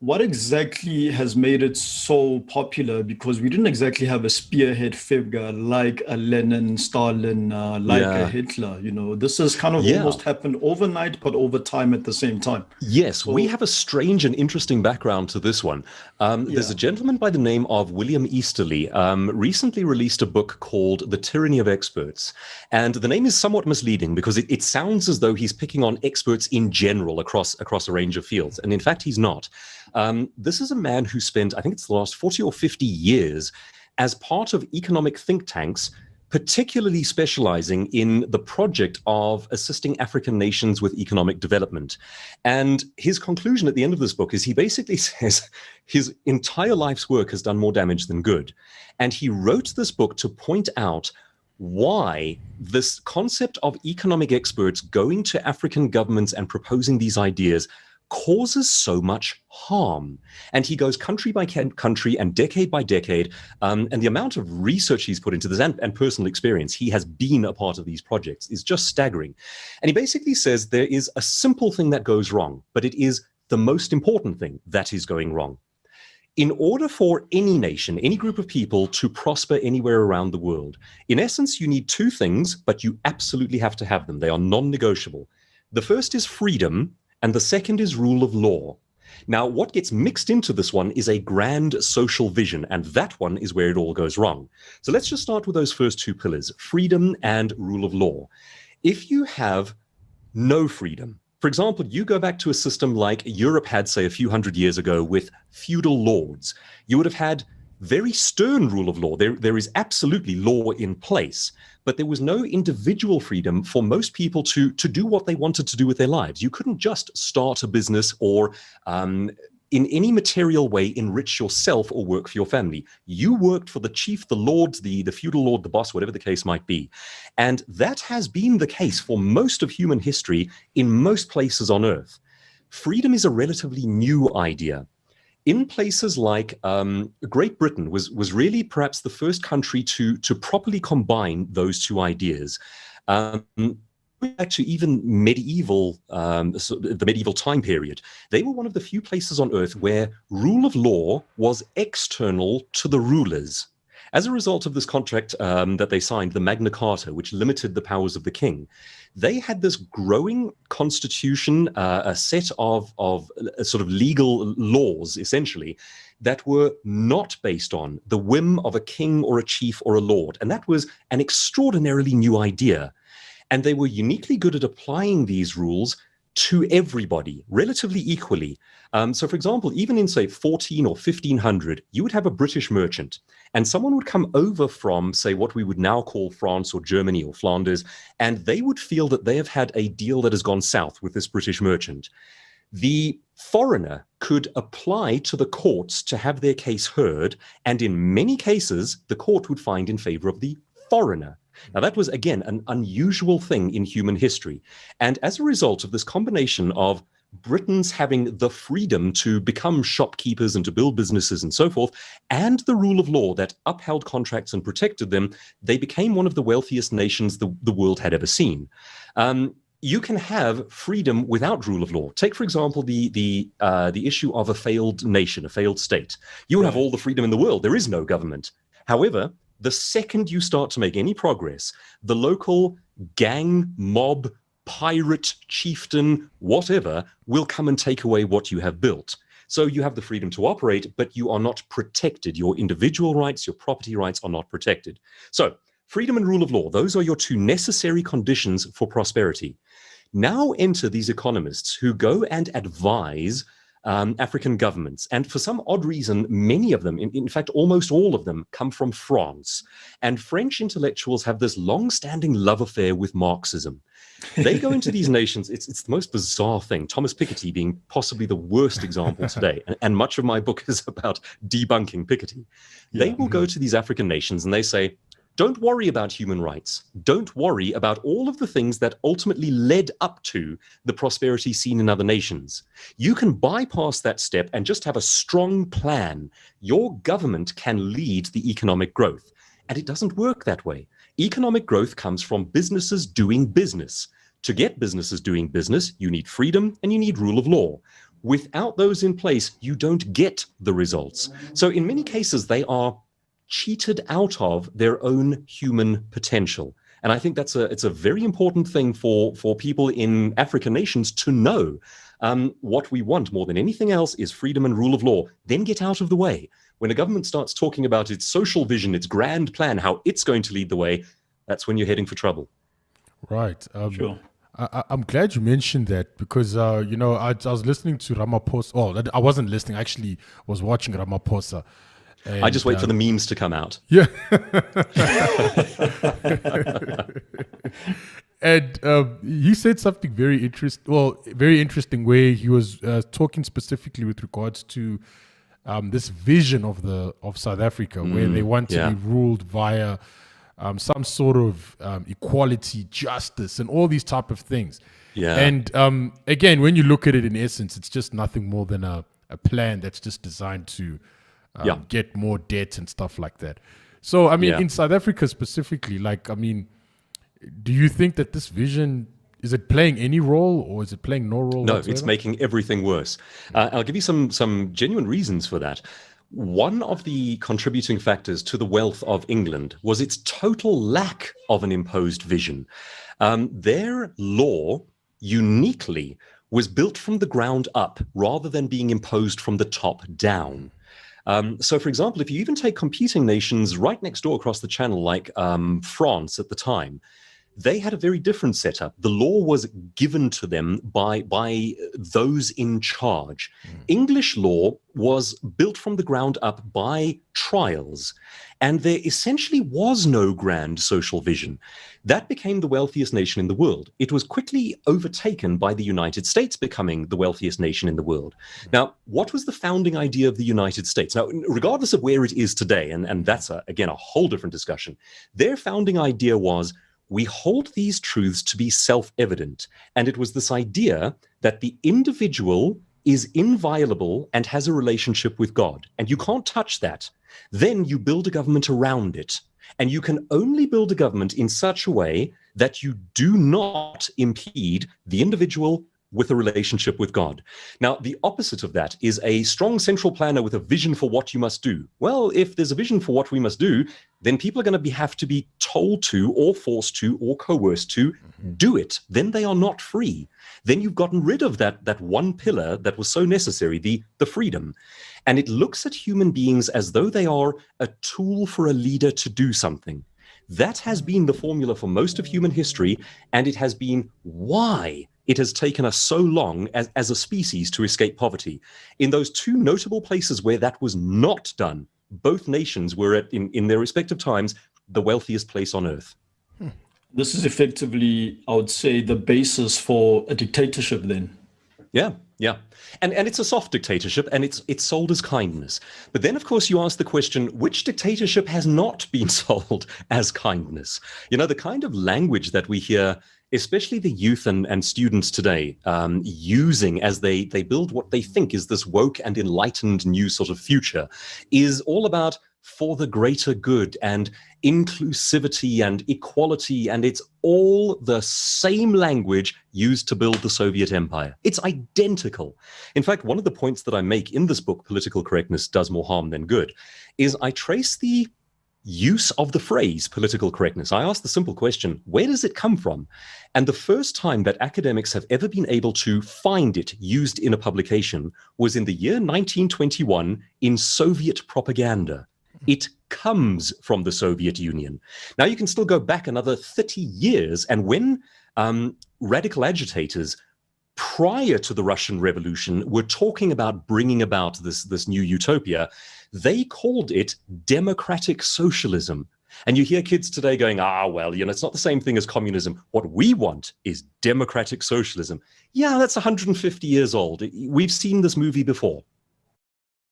what exactly has made it so popular? Because we didn't exactly have a spearhead figure like a Lenin, Stalin, like a Yeah. Hitler. This has kind of Yeah. almost happened overnight, but over time at the same time. Yes, we So, have a strange and interesting background to this one. There's a yeah. gentleman by the name of William Easterly, recently released a book called The Tyranny of Experts. And the name is somewhat misleading because it sounds as though he's picking on experts in general across a range of fields. And in fact, he's not. This is a man who spent, I think it's the last 40 or 50 years as part of economic think tanks, particularly specializing in the project of assisting African nations with economic development. And his conclusion at the end of this book is he basically says his entire life's work has done more damage than good. And he wrote this book to point out why this concept of economic experts going to African governments and proposing these ideas causes so much harm. And he goes country by country and decade by decade. And the amount of research he's put into this and personal experience, he has been a part of these projects, is just staggering. And he basically says there is a simple thing that goes wrong, but it is the most important thing that is going wrong. In order for any nation, any group of people to prosper anywhere around the world, in essence, you need two things, but you absolutely have to have them. They are non-negotiable. The first is freedom, and the second is rule of law. Now, what gets mixed into this one is a grand social vision, and that one is where it all goes wrong. So let's just start with those first two pillars, freedom and rule of law. If you have no freedom, for example, you go back to a system like Europe had, say, a few hundred years ago with feudal lords, you would have had very stern rule of law. There is absolutely law in place, but there was no individual freedom for most people to do what they wanted to do with their lives. You couldn't just start a business or in any material way enrich yourself or work for your family. You worked for the chief, the lord, the feudal lord, the boss, whatever the case might be. And that has been the case for most of human history in most places on Earth. Freedom is a relatively new idea. In places like Great Britain was really perhaps the first country to properly combine those two ideas. Back to even medieval, the medieval time period, they were one of the few places on earth where rule of law was external to the rulers. As a result of this contract that they signed, the Magna Carta, which limited the powers of the king, they had this growing constitution, a set of sort of legal laws, essentially, that were not based on the whim of a king or a chief or a lord. And that was an extraordinarily new idea. And they were uniquely good at applying these rules to everybody relatively equally. So, for example, even in, say, 14 or 1500, you would have a British merchant, and someone would come over from, say, what we would now call France or Germany or Flanders, and they would feel that they have had a deal that has gone south with this British merchant. The foreigner could apply to the courts to have their case heard, and in many cases, the court would find in favor of the foreigner. Now, that was, again, an unusual thing in human history. And as a result of this combination of Britons having the freedom to become shopkeepers and to build businesses and so forth, and the rule of law that upheld contracts and protected them, they became one of the wealthiest nations the world had ever seen. You can have freedom without rule of law. Take, for example, the issue of a failed nation, a failed state. You have all the freedom in the world. There is no government. However, the second you start to make any progress, the local gang, mob, pirate, chieftain, whatever, will come and take away what you have built. So you have the freedom to operate, but you are not protected. Your individual rights, your property rights are not protected. So freedom and rule of law, those are your two necessary conditions for prosperity. Now enter these economists who go and advise African governments. And for some odd reason, many of them, in fact, almost all of them, come from France. And French intellectuals have this long-standing love affair with Marxism. They go into these nations, it's the most bizarre thing, Thomas Piketty being possibly the worst example today. And much of my book is about debunking Piketty. They will go to these African nations and they say, don't worry about human rights. Don't worry about all of the things that ultimately led up to the prosperity seen in other nations. You can bypass that step and just have a strong plan. Your government can lead the economic growth. And it doesn't work that way. Economic growth comes from businesses doing business. To get businesses doing business, you need freedom and you need rule of law. Without those in place, you don't get the results. So in many cases, they are cheated out of their own human potential. And I think it's a very important thing for people in African nations to know. What we want more than anything else is freedom and rule of law. Then get out of the way. When a government starts talking about its social vision, its grand plan, how it's going to lead the way, that's when you're heading for trouble. Right. Sure. I'm glad you mentioned that because, I was listening to Ramaphosa. Oh, I wasn't listening. I actually was watching Ramaphosa. And, I just wait for the memes to come out. Yeah. And he said something very interesting where he was talking specifically with regards to this vision of South Africa, where they want to be ruled via some sort of equality, justice, and all these type of things. Yeah. And again, when you look at it in essence, it's just nothing more than a plan that's just designed to get more debt and stuff like that. So, I mean, in South Africa specifically, do you think that this vision, is it playing any role or is it playing no role No, whatsoever? it's making everything worse. I'll give you some genuine reasons for that. One of the contributing factors to the wealth of England was its total lack of an imposed vision. Their law uniquely was built from the ground up rather than being imposed from the top down. So, for example, if you even take competing nations right next door across the channel, like France at the time, they had a very different setup. The law was given to them by those in charge. English law was built from the ground up by trials, and there essentially was no grand social vision. That became the wealthiest nation in the world. It was quickly overtaken by the United States becoming the wealthiest nation in the world. Now, what was the founding idea of the United States? Now, regardless of where it is today, and that's, again, a whole different discussion, their founding idea was, we hold these truths to be self-evident. And it was this idea that the individual is inviolable and has a relationship with God, and you can't touch that. Then you build a government around it. And you can only build a government in such a way that you do not impede the individual with a relationship with God. Now, the opposite of that is a strong central planner with a vision for what you must do. Well, if there's a vision for what we must do, then people are going to have to be told to or forced to or coerced to do it. Then they are not free. Then you've gotten rid of that one pillar that was so necessary, the freedom. And it looks at human beings as though they are a tool for a leader to do something. That has been the formula for most of human history, and it has been why it has taken us so long as a species to escape poverty. In those two notable places where that was not done, both nations were in their respective times the wealthiest place on earth. This is effectively, I would say, the basis for a dictatorship then. Yeah. And it's a soft dictatorship, and it's sold as kindness. But then, of course, you ask the question, which dictatorship has not been sold as kindness? You know, the kind of language that we hear, especially the youth and students today, using as they build what they think is this woke and enlightened new sort of future, is all about for the greater good and inclusivity and equality, and it's all the same language used to build the Soviet Empire. It's identical. In fact, one of the points that I make in this book, Political Correctness Does More Harm Than Good, is I trace the use of the phrase political correctness. I ask the simple question, where does it come from? And the first time that academics have ever been able to find it used in a publication was in the year 1921 in Soviet propaganda. It comes from the Soviet Union. Now, you can still go back another 30 years, and when radical agitators prior to the Russian Revolution were talking about bringing about this new utopia, they called it democratic socialism. And you hear kids today going, well, it's not the same thing as communism. What we want is democratic socialism. Yeah, that's 150 years old. We've seen this movie before.